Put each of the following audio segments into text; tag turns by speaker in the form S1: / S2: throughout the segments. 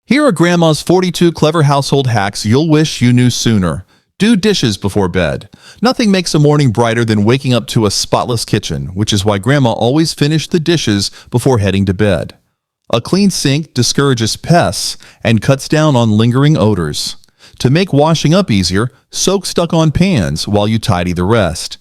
S1: Here are Grandma's 42 clever household hacks you'll wish you knew sooner. Do dishes before bed. Nothing makes a morning brighter than waking up to a spotless kitchen, which is why Grandma always finished the dishes before heading to bed. A clean sink discourages pests and cuts down on lingering odors. To make washing up easier, soak stuck-on pans while you tidy the rest.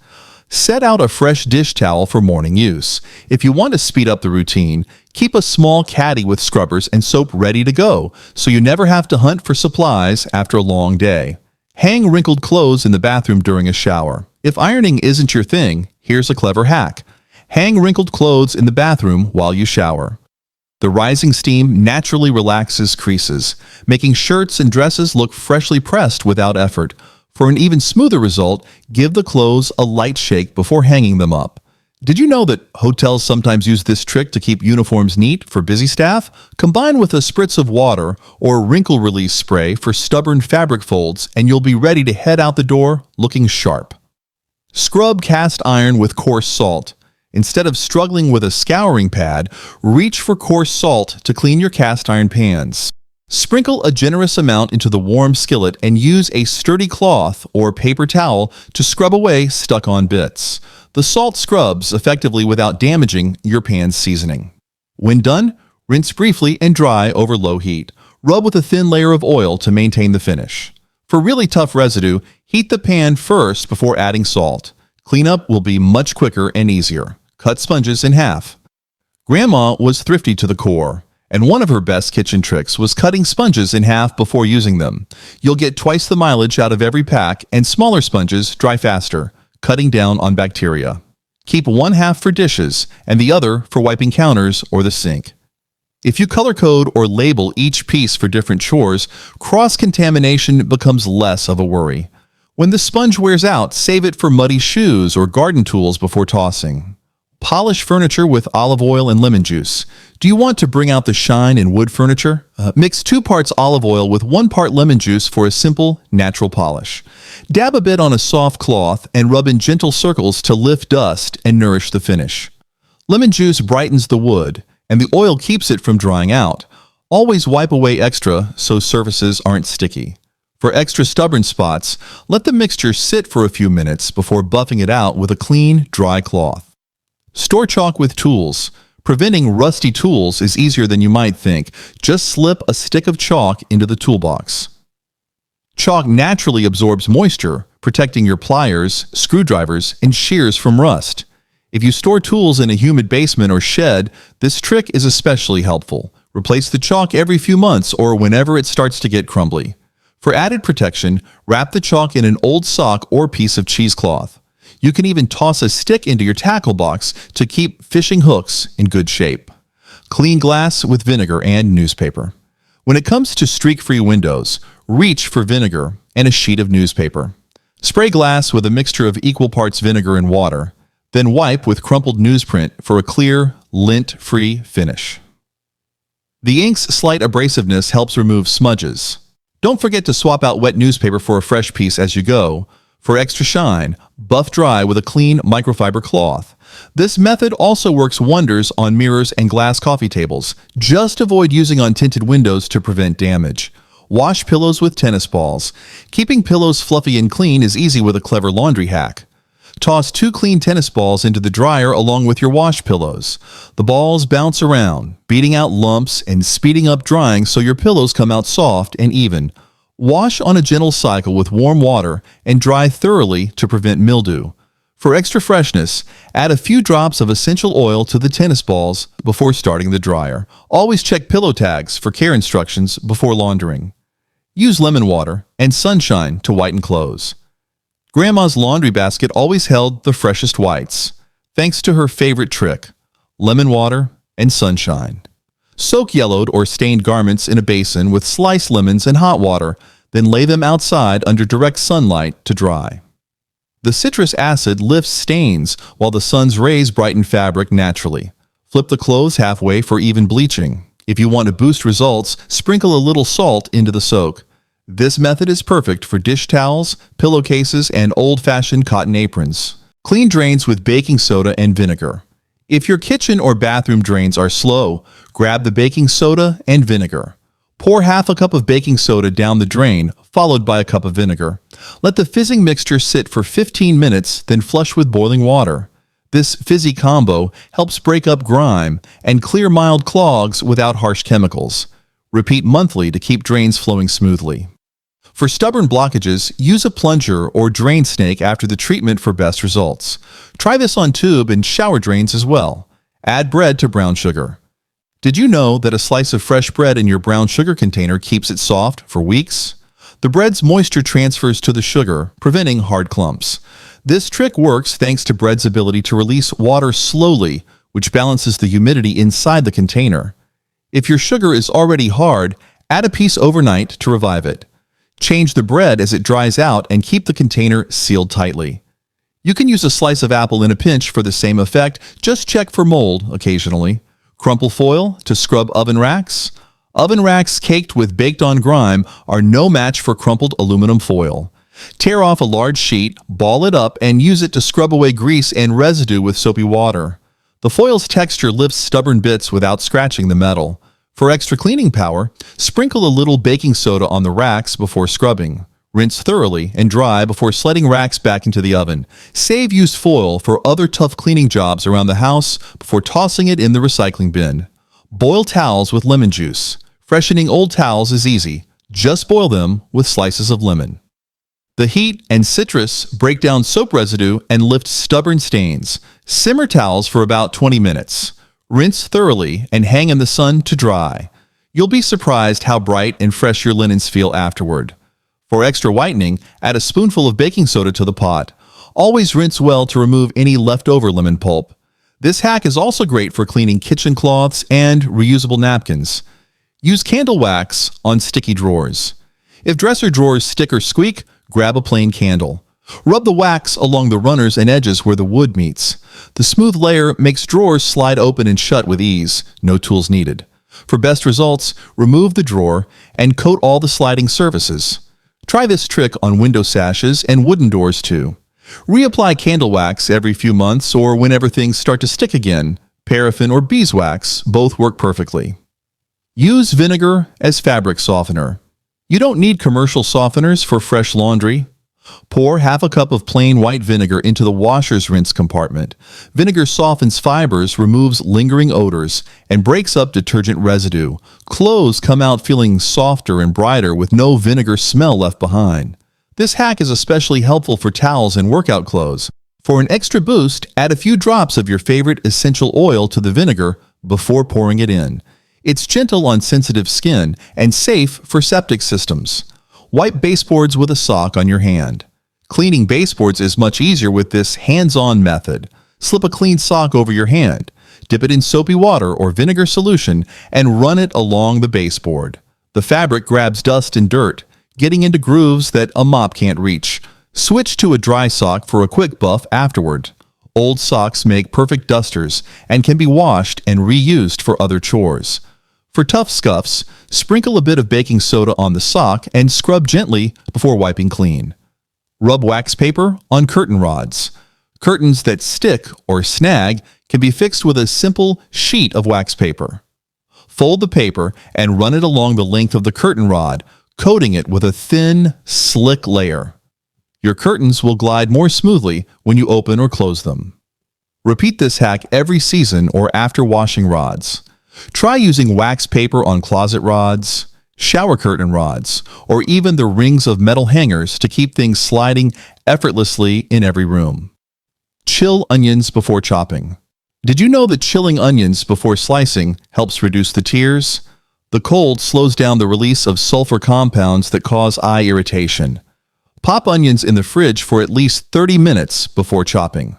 S1: Set out a fresh dish towel for morning use. If you want to speed up the routine, keep a small caddy with scrubbers and soap ready to go, so you never have to hunt for supplies after a long day. Hang wrinkled clothes in the bathroom during a shower. If ironing isn't your thing, here's a clever hack. Hang wrinkled clothes in the bathroom while you shower. The rising steam naturally relaxes creases, making shirts and dresses look freshly pressed without effort. For an even smoother result, give the clothes a light shake before hanging them up. Did you know that hotels sometimes use this trick to keep uniforms neat for busy staff? Combine with a spritz of water or wrinkle release spray for stubborn fabric folds, and you'll be ready to head out the door looking sharp. Scrub cast iron with coarse salt. Instead of struggling with a scouring pad, reach for coarse salt to clean your cast iron pans. Sprinkle a generous amount into the warm skillet and use a sturdy cloth or paper towel to scrub away stuck-on bits. The salt scrubs effectively without damaging your pan's seasoning. When done, rinse briefly and dry over low heat. Rub with a thin layer of oil to maintain the finish. For really tough residue, heat the pan first before adding salt. Cleanup will be much quicker and easier. Cut sponges in half. Grandma was thrifty to the core, and one of her best kitchen tricks was cutting sponges in half before using them. You'll get twice the mileage out of every pack, and smaller sponges dry faster, cutting down on bacteria. Keep one half for dishes and the other for wiping counters or the sink. If you color code or label each piece for different chores, cross-contamination becomes less of a worry. When the sponge wears out, save it for muddy shoes or garden tools before tossing. Polish furniture with olive oil and lemon juice. Do you want to bring out the shine in wood furniture? Mix 2 parts olive oil with 1 part lemon juice for a simple, natural polish. Dab a bit on a soft cloth and rub in gentle circles to lift dust and nourish the finish. Lemon juice brightens the wood, and the oil keeps it from drying out. Always wipe away extra so surfaces aren't sticky. For extra stubborn spots, let the mixture sit for a few minutes before buffing it out with a clean, dry cloth. Store chalk with tools. Preventing rusty tools is easier than you might think. Just slip a stick of chalk into the toolbox. Chalk naturally absorbs moisture, protecting your pliers, screwdrivers, and shears from rust. If you store tools in a humid basement or shed, this trick is especially helpful. Replace the chalk every few months or whenever it starts to get crumbly. For added protection, wrap the chalk in an old sock or piece of cheesecloth. You can even toss a stick into your tackle box to keep fishing hooks in good shape. Clean glass with vinegar and newspaper. When it comes to streak-free windows, reach for vinegar and a sheet of newspaper. Spray glass with a mixture of equal parts vinegar and water, then wipe with crumpled newsprint for a clear, lint-free finish. The ink's slight abrasiveness helps remove smudges. Don't forget to swap out wet newspaper for a fresh piece as you go. For extra shine, buff dry with a clean microfiber cloth. This method also works wonders on mirrors and glass coffee tables. Just avoid using on tinted windows to prevent damage. Wash pillows with tennis balls. Keeping pillows fluffy and clean is easy with a clever laundry hack. Toss 2 clean tennis balls into the dryer along with your wash pillows. The balls bounce around, beating out lumps and speeding up drying so your pillows come out soft and even. Wash on a gentle cycle with warm water and dry thoroughly to prevent mildew. For extra freshness, add a few drops of essential oil to the tennis balls before starting the dryer. Always check pillow tags for care instructions before laundering. Use lemon water and sunshine to whiten clothes. Grandma's laundry basket always held the freshest whites, thanks to her favorite trick, lemon water and sunshine. Soak yellowed or stained garments in a basin with sliced lemons and hot water, then lay them outside under direct sunlight to dry. The citrus acid lifts stains while the sun's rays brighten fabric naturally. Flip the clothes halfway for even bleaching. If you want to boost results, sprinkle a little salt into the soak. This method is perfect for dish towels, pillowcases, and old-fashioned cotton aprons. Clean drains with baking soda and vinegar. If your kitchen or bathroom drains are slow, grab the baking soda and vinegar. Pour half a cup of baking soda down the drain, followed by a cup of vinegar. Let the fizzing mixture sit for 15 minutes, then flush with boiling water. This fizzy combo helps break up grime and clear mild clogs without harsh chemicals. Repeat monthly to keep drains flowing smoothly. For stubborn blockages, use a plunger or drain snake after the treatment for best results. Try this on tube and shower drains as well. Add bread to brown sugar. Did you know that a slice of fresh bread in your brown sugar container keeps it soft for weeks? The bread's moisture transfers to the sugar, preventing hard clumps. This trick works thanks to bread's ability to release water slowly, which balances the humidity inside the container. If your sugar is already hard, add a piece overnight to revive it. Change the bread as it dries out and keep the container sealed tightly. You can use a slice of apple in a pinch for the same effect, just check for mold occasionally. Crumple foil to scrub oven racks. Oven racks caked with baked-on grime are no match for crumpled aluminum foil. Tear off a large sheet, ball it up, and use it to scrub away grease and residue with soapy water. The foil's texture lifts stubborn bits without scratching the metal. For extra cleaning power, sprinkle a little baking soda on the racks before scrubbing. Rinse thoroughly and dry before sliding racks back into the oven. Save used foil for other tough cleaning jobs around the house before tossing it in the recycling bin. Boil towels with lemon juice. Freshening old towels is easy. Just boil them with slices of lemon. The heat and citrus break down soap residue and lift stubborn stains. Simmer towels for about 20 minutes. Rinse thoroughly and hang in the sun to dry. You'll be surprised how bright and fresh your linens feel afterward. For extra whitening, add a spoonful of baking soda to the pot. Always rinse well to remove any leftover lemon pulp. This hack is also great for cleaning kitchen cloths and reusable napkins. Use candle wax on sticky drawers. If dresser drawers stick or squeak, grab a plain candle. Rub the wax along the runners and edges where the wood meets. The smooth layer makes drawers slide open and shut with ease, no tools needed. For best results, remove the drawer and coat all the sliding surfaces. Try this trick on window sashes and wooden doors too. Reapply candle wax every few months or whenever things start to stick again. Paraffin or beeswax both work perfectly. Use vinegar as fabric softener. You don't need commercial softeners for fresh laundry. Pour half a cup of plain white vinegar into the washer's rinse compartment. Vinegar softens fibers, removes lingering odors, and breaks up detergent residue. Clothes come out feeling softer and brighter with no vinegar smell left behind. This hack is especially helpful for towels and workout clothes. For an extra boost, add a few drops of your favorite essential oil to the vinegar before pouring it in. It's gentle on sensitive skin and safe for septic systems. Wipe baseboards with a sock on your hand. Cleaning baseboards is much easier with this hands-on method. Slip a clean sock over your hand, dip it in soapy water or vinegar solution, and run it along the baseboard. The fabric grabs dust and dirt, getting into grooves that a mop can't reach. Switch to a dry sock for a quick buff afterward. Old socks make perfect dusters and can be washed and reused for other chores. For tough scuffs, sprinkle a bit of baking soda on the sock and scrub gently before wiping clean. Rub wax paper on curtain rods. Curtains that stick or snag can be fixed with a simple sheet of wax paper. Fold the paper and run it along the length of the curtain rod, coating it with a thin, slick layer. Your curtains will glide more smoothly when you open or close them. Repeat this hack every season or after washing rods. Try using wax paper on closet rods, shower curtain rods, or even the rings of metal hangers to keep things sliding effortlessly in every room. Chill onions before chopping. Did you know that chilling onions before slicing helps reduce the tears? The cold slows down the release of sulfur compounds that cause eye irritation. Pop onions in the fridge for at least 30 minutes before chopping.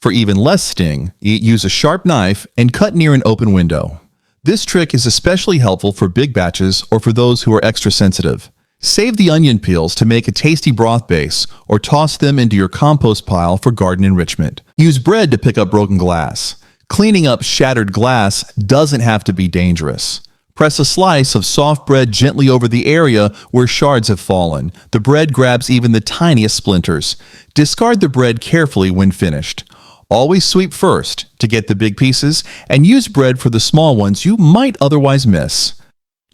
S1: For even less sting, use a sharp knife and cut near an open window. This trick is especially helpful for big batches or for those who are extra sensitive. Save the onion peels to make a tasty broth base or toss them into your compost pile for garden enrichment. Use bread to pick up broken glass. Cleaning up shattered glass doesn't have to be dangerous. Press a slice of soft bread gently over the area where shards have fallen. The bread grabs even the tiniest splinters. Discard the bread carefully when finished. Always sweep first to get the big pieces and use bread for the small ones you might otherwise miss.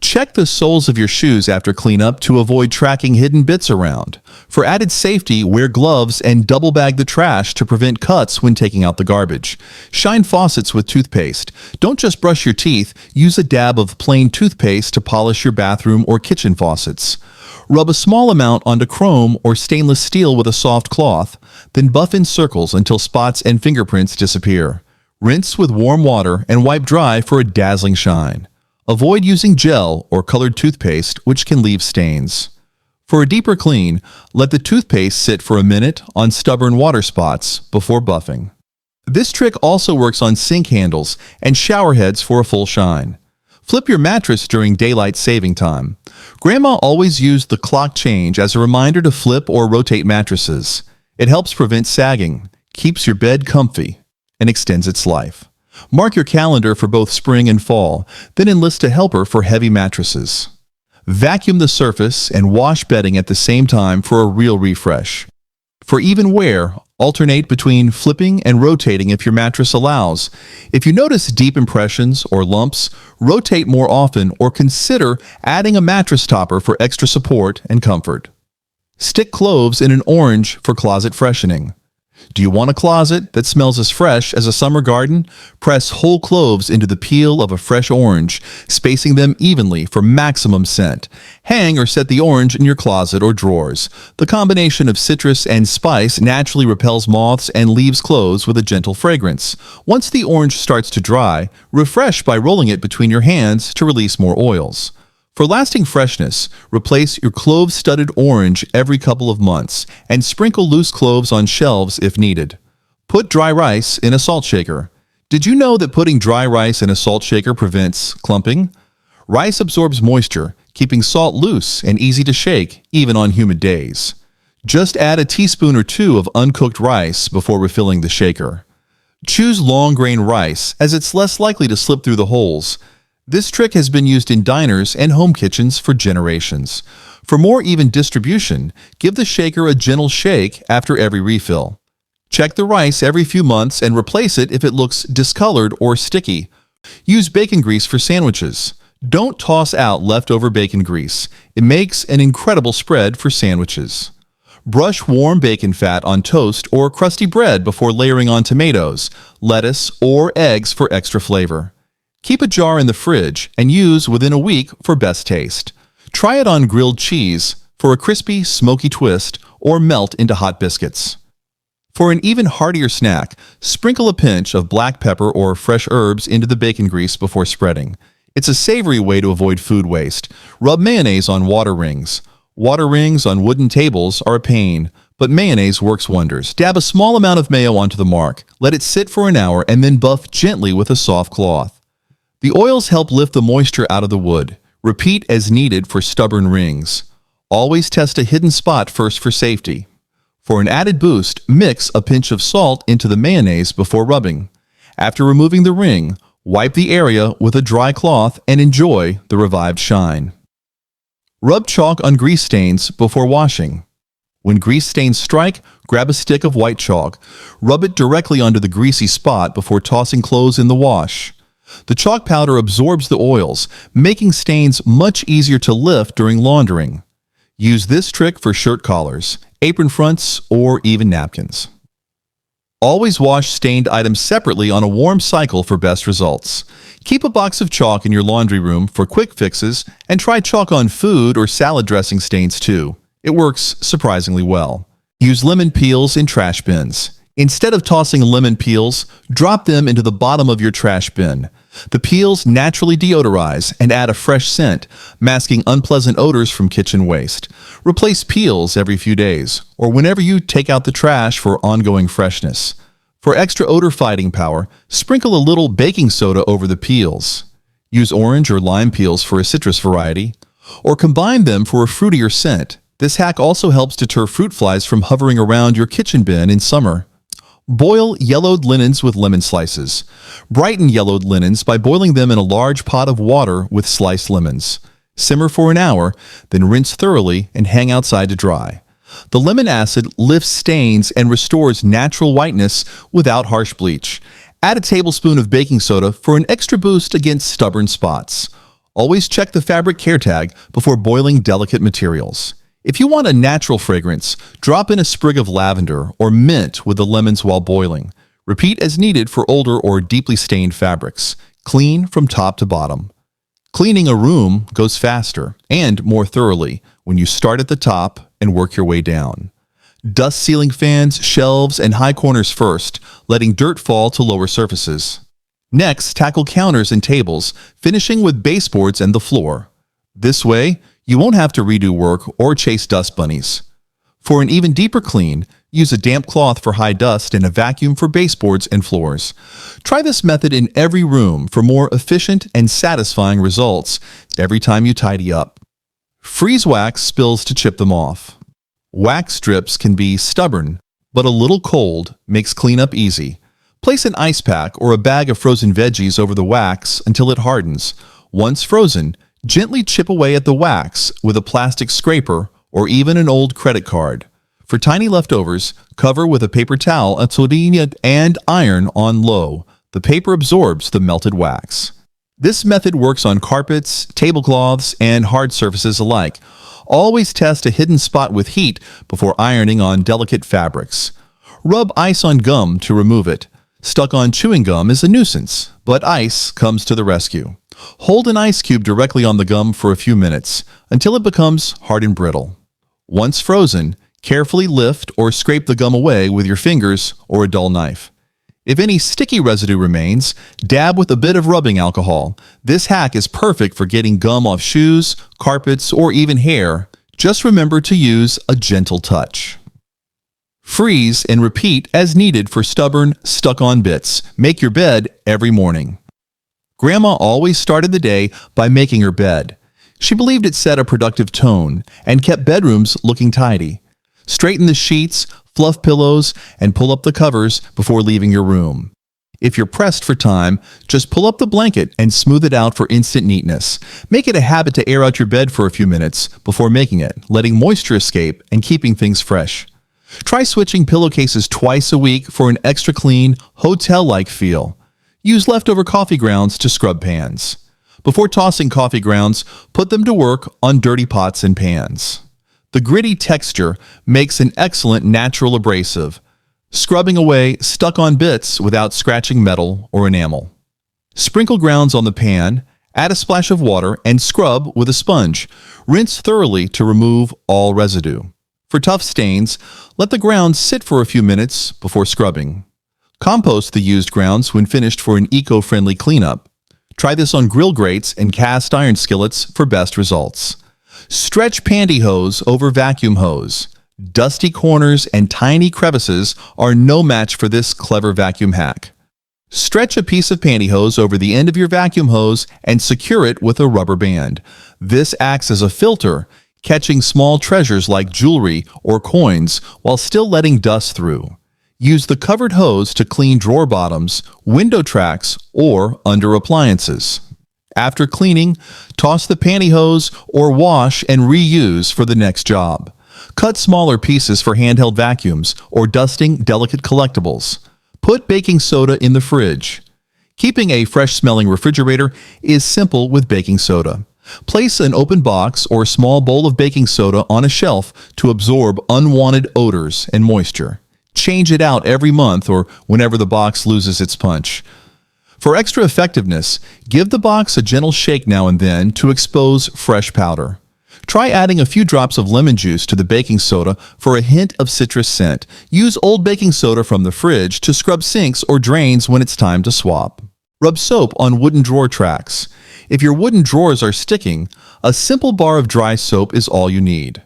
S1: Check the soles of your shoes after cleanup to avoid tracking hidden bits around. For added safety, wear gloves and double bag the trash to prevent cuts when taking out the garbage. Shine faucets with toothpaste. Don't just brush your teeth, use a dab of plain toothpaste to polish your bathroom or kitchen faucets. Rub a small amount onto chrome or stainless steel with a soft cloth, then buff in circles until spots and fingerprints disappear. Rinse with warm water and wipe dry for a dazzling shine. Avoid using gel or colored toothpaste, which can leave stains. For a deeper clean, let the toothpaste sit for a minute on stubborn water spots before buffing. This trick also works on sink handles and shower heads for a full shine. Flip your mattress during daylight saving time. Grandma always used the clock change as a reminder to flip or rotate mattresses. It helps prevent sagging, keeps your bed comfy, and extends its life. Mark your calendar for both spring and fall, then enlist a helper for heavy mattresses. Vacuum the surface and wash bedding at the same time for a real refresh. For even wear, alternate between flipping and rotating if your mattress allows. If you notice deep impressions or lumps, rotate more often or consider adding a mattress topper for extra support and comfort. Stick cloves in an orange for closet freshening. Do you want a closet that smells as fresh as a summer garden? Press whole cloves into the peel of a fresh orange, spacing them evenly for maximum scent. Hang or set the orange in your closet or drawers. The combination of citrus and spice naturally repels moths and leaves clothes with a gentle fragrance. Once the orange starts to dry, refresh by rolling it between your hands to release more oils. For lasting freshness, replace your clove-studded orange every couple of months and sprinkle loose cloves on shelves if needed. Put dry rice in a salt shaker. Did you know that putting dry rice in a salt shaker prevents clumping? Rice absorbs moisture, keeping salt loose and easy to shake, even on humid days. Just add a teaspoon or two of uncooked rice before refilling the shaker. Choose long-grain rice, as it's less likely to slip through the holes. This trick has been used in diners and home kitchens for generations. For more even distribution, give the shaker a gentle shake after every refill. Check the rice every few months and replace it if it looks discolored or sticky. Use bacon grease for sandwiches. Don't toss out leftover bacon grease. It makes an incredible spread for sandwiches. Brush warm bacon fat on toast or crusty bread before layering on tomatoes, lettuce, or eggs for extra flavor. Keep a jar in the fridge and use within a week for best taste. Try it on grilled cheese for a crispy, smoky twist or melt into hot biscuits. For an even heartier snack, sprinkle a pinch of black pepper or fresh herbs into the bacon grease before spreading. It's a savory way to avoid food waste. Rub mayonnaise on water rings. Water rings on wooden tables are a pain, but mayonnaise works wonders. Dab a small amount of mayo onto the mark. Let it sit for an hour and then buff gently with a soft cloth. The oils help lift the moisture out of the wood. Repeat as needed for stubborn rings. Always test a hidden spot first for safety. For an added boost, mix a pinch of salt into the mayonnaise before rubbing. After removing the ring, wipe the area with a dry cloth and enjoy the revived shine. Rub chalk on grease stains before washing. When grease stains strike, grab a stick of white chalk. Rub it directly onto the greasy spot before tossing clothes in the wash. The chalk powder absorbs the oils, making stains much easier to lift during laundering. Use this trick for shirt collars, apron fronts, or even napkins. Always wash stained items separately on a warm cycle for best results. Keep a box of chalk in your laundry room for quick fixes and try chalk on food or salad dressing stains too. It works surprisingly well. Use lemon peels in trash bins. Instead of tossing lemon peels, drop them into the bottom of your trash bin. The peels naturally deodorize and add a fresh scent, masking unpleasant odors from kitchen waste. Replace peels every few days, or whenever you take out the trash for ongoing freshness. For extra odor-fighting power, sprinkle a little baking soda over the peels. Use orange or lime peels for a citrus variety, or combine them for a fruitier scent. This hack also helps deter fruit flies from hovering around your kitchen bin in summer. Boil yellowed linens with lemon slices. Brighten yellowed linens by boiling them in a large pot of water with sliced lemons. Simmer for an hour, then rinse thoroughly and hang outside to dry. The lemon acid lifts stains and restores natural whiteness without harsh bleach. Add a tablespoon of baking soda for an extra boost against stubborn spots. Always check the fabric care tag before boiling delicate materials. If you want a natural fragrance, drop in a sprig of lavender or mint with the lemons while boiling. Repeat as needed for older or deeply stained fabrics. Clean from top to bottom. Cleaning a room goes faster and more thoroughly when you start at the top and work your way down. Dust ceiling fans, shelves, and high corners first, letting dirt fall to lower surfaces. Next, tackle counters and tables, finishing with baseboards and the floor. This way, you won't have to redo work or chase dust bunnies. For an even deeper clean, use a damp cloth for high dust and a vacuum for baseboards and floors. Try this method in every room for more efficient and satisfying results every time you tidy up. Freeze wax spills to chip them off. Wax strips can be stubborn, but a little cold makes cleanup easy. Place an ice pack or a bag of frozen veggies over the wax until it hardens. Once frozen, gently chip away at the wax with a plastic scraper or even an old credit card. For tiny leftovers, cover with a paper towel and iron on low. The paper absorbs the melted wax. This method works on carpets, tablecloths, and hard surfaces alike. Always test a hidden spot with heat before ironing on delicate fabrics. Rub ice on gum to remove it. Stuck on chewing gum is a nuisance, but ice comes to the rescue. Hold an ice cube directly on the gum for a few minutes until it becomes hard and brittle. Once frozen, carefully lift or scrape the gum away with your fingers or a dull knife. If any sticky residue remains, dab with a bit of rubbing alcohol. This hack is perfect for getting gum off shoes, carpets, or even hair. Just remember to use a gentle touch. Freeze and repeat as needed for stubborn, stuck-on bits. Make your bed every morning. Grandma always started the day by making her bed. She believed it set a productive tone and kept bedrooms looking tidy. Straighten the sheets, fluff pillows, and pull up the covers before leaving your room. If you're pressed for time, just pull up the blanket and smooth it out for instant neatness. Make it a habit to air out your bed for a few minutes before making it, letting moisture escape and keeping things fresh. Try switching pillowcases twice a week for an extra clean, hotel-like feel. Use leftover coffee grounds to scrub pans. Before tossing coffee grounds, put them to work on dirty pots and pans. The gritty texture makes an excellent natural abrasive, scrubbing away stuck-on bits without scratching metal or enamel. Sprinkle grounds on the pan, add a splash of water, and scrub with a sponge. Rinse thoroughly to remove all residue. For tough stains, let the grounds sit for a few minutes before scrubbing. Compost the used grounds when finished for an eco-friendly cleanup. Try this on grill grates and cast iron skillets for best results. Stretch pantyhose over vacuum hose. Dusty corners and tiny crevices are no match for this clever vacuum hack. Stretch a piece of pantyhose over the end of your vacuum hose and secure it with a rubber band. This acts as a filter, catching small treasures like jewelry or coins while still letting dust through. Use the covered hose to clean drawer bottoms, window tracks, or under appliances. After cleaning, toss the pantyhose or wash and reuse for the next job. Cut smaller pieces for handheld vacuums or dusting delicate collectibles. Put baking soda in the fridge. Keeping a fresh-smelling refrigerator is simple with baking soda. Place an open box or small bowl of baking soda on a shelf to absorb unwanted odors and moisture. Change it out every month or whenever the box loses its punch. For extra effectiveness, give the box a gentle shake now and then to expose fresh powder. Try adding a few drops of lemon juice to the baking soda for a hint of citrus scent. Use old baking soda from the fridge to scrub sinks or drains when it's time to swap. Rub soap on wooden drawer tracks. If your wooden drawers are sticking, a simple bar of dry soap is all you need.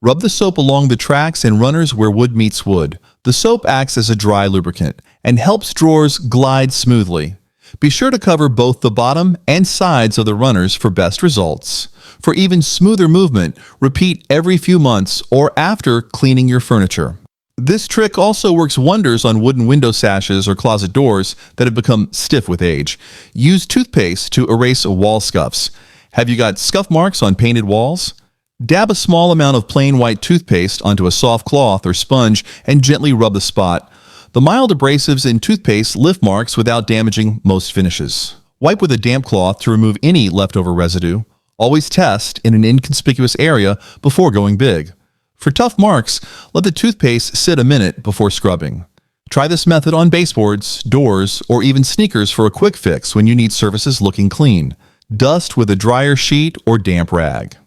S1: Rub the soap along the tracks and runners where wood meets wood. The soap acts as a dry lubricant and helps drawers glide smoothly. Be sure to cover both the bottom and sides of the runners for best results. For even smoother movement, repeat every few months or after cleaning your furniture. This trick also works wonders on wooden window sashes or closet doors that have become stiff with age. Use toothpaste to erase wall scuffs. Have you got scuff marks on painted walls? Dab a small amount of plain white toothpaste onto a soft cloth or sponge and gently rub the spot. The mild abrasives in toothpaste lift marks without damaging most finishes. Wipe with a damp cloth to remove any leftover residue. Always test in an inconspicuous area before going big. For tough marks, let the toothpaste sit a minute before scrubbing. Try this method on baseboards, doors, or even sneakers for a quick fix when you need surfaces looking clean. Dust with a dryer sheet or damp rag.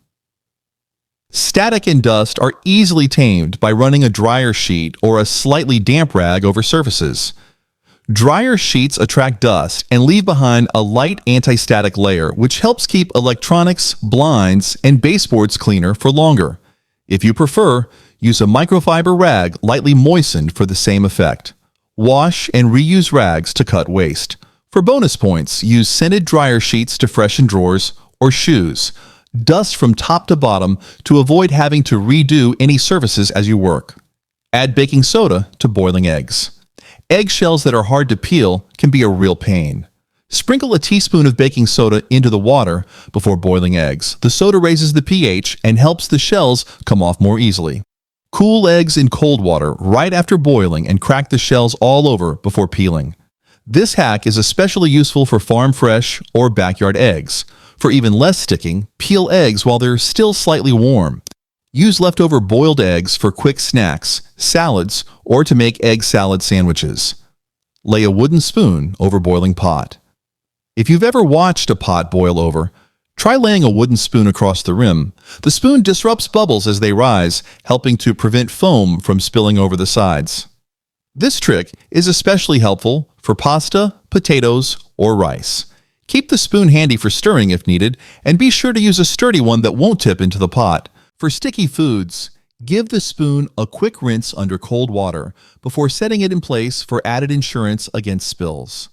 S1: Static and dust are easily tamed by running a dryer sheet or a slightly damp rag over surfaces. Dryer sheets attract dust and leave behind a light anti-static layer, which helps keep electronics, blinds, and baseboards cleaner for longer. If you prefer, use a microfiber rag lightly moistened for the same effect. Wash and reuse rags to cut waste. For bonus points, use scented dryer sheets to freshen drawers or shoes. Dust from top to bottom to avoid having to redo any surfaces as you work. Add baking soda to boiling eggs. Eggshells that are hard to peel can be a real pain. Sprinkle a teaspoon of baking soda into the water before boiling eggs. The soda raises the pH and helps the shells come off more easily. Cool eggs in cold water right after boiling and crack the shells all over before peeling. This hack is especially useful for farm fresh or backyard eggs. For even less sticking, peel eggs while they're still slightly warm. Use leftover boiled eggs for quick snacks, salads, or to make egg salad sandwiches. Lay a wooden spoon over boiling pot. If you've ever watched a pot boil over, try laying a wooden spoon across the rim. The spoon disrupts bubbles as they rise, helping to prevent foam from spilling over the sides. This trick is especially helpful for pasta, potatoes, or rice. Keep the spoon handy for stirring if needed, and be sure to use a sturdy one that won't tip into the pot. For sticky foods, give the spoon a quick rinse under cold water before setting it in place for added insurance against spills.